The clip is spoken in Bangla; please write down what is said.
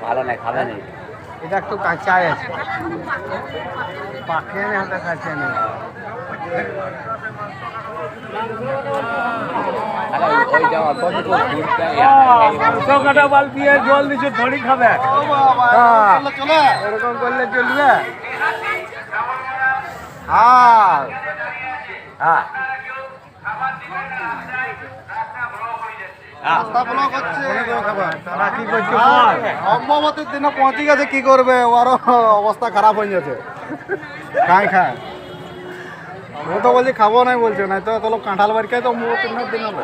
ভালো নাই, খাবে নেই। এটা একটু কাঁচাই আছে, পাকে নেই, হাতে কাঁচা নেই। কাটা বাল দিয়ে জল দিচ্ছে, ধরি খাবে এরকম করলে চলবে? হ্যাঁ হ্যাঁ, তারা কি করছে? অম্বাবতীর দিনে পৌঁছে গেছে, কি করবে? ওরও অবস্থা খারাপ হয়ে যাচ্ছে। খাই খায়, ও তো বলছি খাবো নাই, বলছে না তো লোক কাঁঠাল বাড়ি খায় তো অম্বাবতীর দিন হবে।